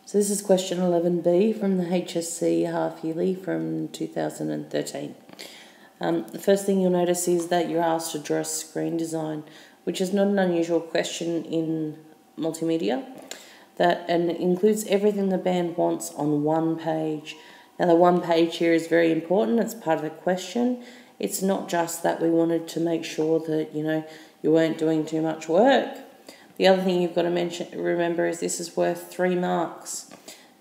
So this is question 11B from the HSC half yearly from 2013. The first thing you'll notice is that you're asked to draw a screen design, which is not an unusual question in multimedia, and it includes everything the band wants on one page. Now the one page here is very important, it's part of the question. It's not just that we wanted to make sure that you weren't doing too much work. The other thing you've got to remember is this is worth 3 marks.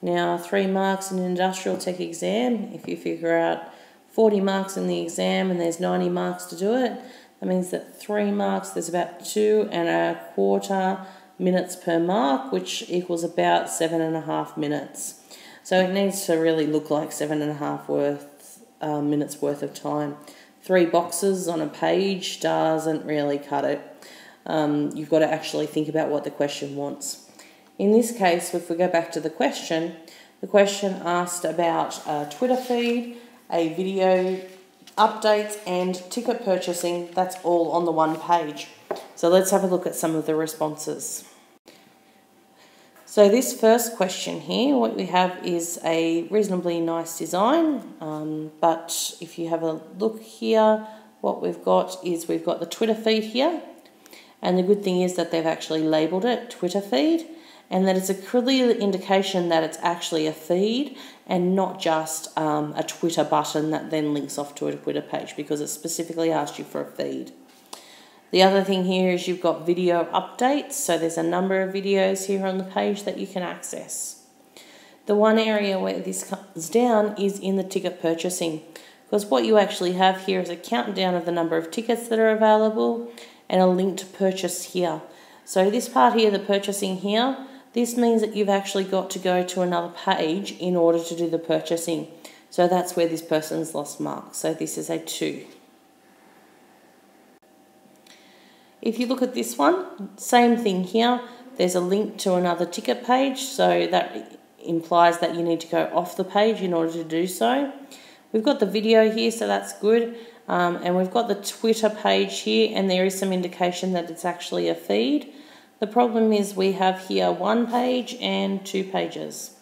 Now 3 marks in an industrial tech exam, if you figure out 40 marks in the exam and there's 90 marks to do it, that means that 3 marks, there's about 2¼ minutes per mark, which equals about 7½ minutes. So it needs to really look like 7½ minutes worth of time. 3 boxes on a page doesn't really cut it. You've got to actually think about what the question wants. In this case, if we go back to the question asked about a Twitter feed, a video updates and ticket purchasing. That's all on the one page. So let's have a look at some of the responses. So this first question here, what we have is a reasonably nice design, but if you have a look here, what we've got is we've got the Twitter feed here. And the good thing is that they've actually labelled it Twitter feed, and that it's a clear indication that it's actually a feed and not just a Twitter button that then links off to a Twitter page, because it specifically asked you for a feed. The other thing here is you've got video updates, so there's a number of videos here on the page that you can access. The one area where this comes down is in the ticket purchasing, because what you actually have here is a countdown of the number of tickets that are available and a link to purchase here. So this part here, the purchasing here, this means that you've actually got to go to another page in order to do the purchasing. So that's where this person's lost marks. So this is a 2. If you look at this one, same thing here. There's a link to another ticket page, so that implies that you need to go off the page in order to do so. We've got the video here, so that's good. And we've got the Twitter page here, and there is some indication that it's actually a feed. The problem is we have here 1 page and 2 pages.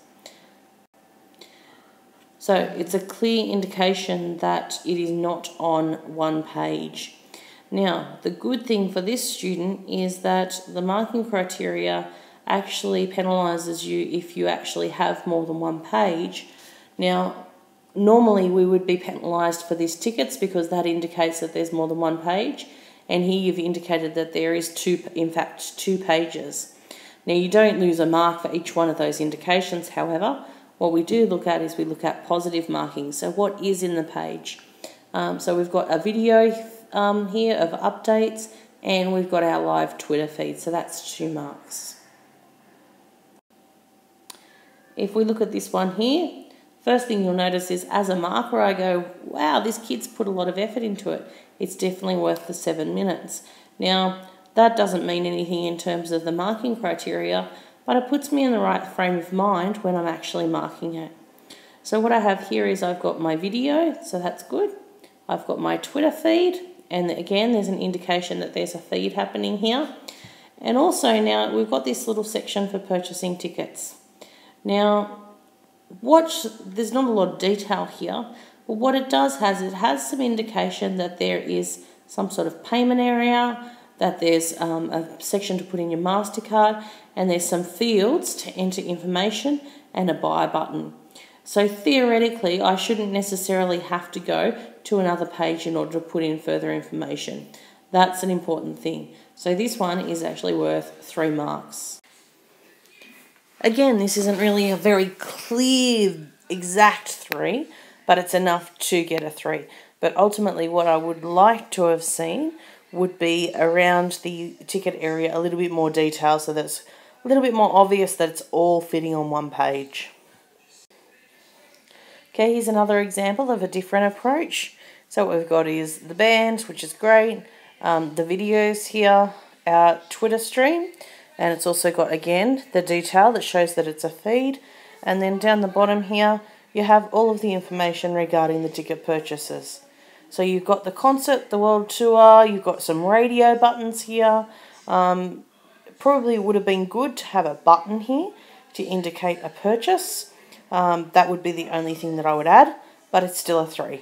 So it's a clear indication that it is not on 1 page. Now, the good thing for this student is that the marking criteria actually penalises you if you actually have more than 1 page. Now, normally we would be penalised for these tickets because that indicates that there's more than 1 page, and here you've indicated that there is 2 pages. Now you don't lose a mark for each one of those indications, however, what we do look at is we look at positive marking, so what is in the page. So we've got a video here of updates, and we've got our live Twitter feed, so that's 2 marks. If we look at this one here, first thing you'll notice is as a marker I go, wow, this kid's put a lot of effort into it. It's definitely worth the 7 minutes. Now, that doesn't mean anything in terms of the marking criteria, but it puts me in the right frame of mind when I'm actually marking it. So what I have here is I've got my video, so that's good. I've got my Twitter feed, and again, there's an indication that there's a feed happening here. And also now we've got this little section for purchasing tickets. Now, there's not a lot of detail here, but what it does it has some indication that there is some sort of payment area, that there's a section to put in your MasterCard, and there's some fields to enter information and a buy button. So theoretically, I shouldn't necessarily have to go to another page in order to put in further information. That's an important thing. So this one is actually worth 3 marks. Again, this isn't really a very clear, exact 3, but it's enough to get a 3. But ultimately, what I would like to have seen would be around the ticket area a little bit more detail, so that it's a little bit more obvious that it's all fitting on 1 page. Okay, here's another example of a different approach. So what we've got is the band, which is great, the videos here, our Twitter stream, and it's also got, again, the detail that shows that it's a feed. And then down the bottom here, you have all of the information regarding the ticket purchases. So you've got the concert, the world tour, you've got some radio buttons here. Probably would have been good to have a button here to indicate a purchase. That would be the only thing that I would add, but it's still a 3.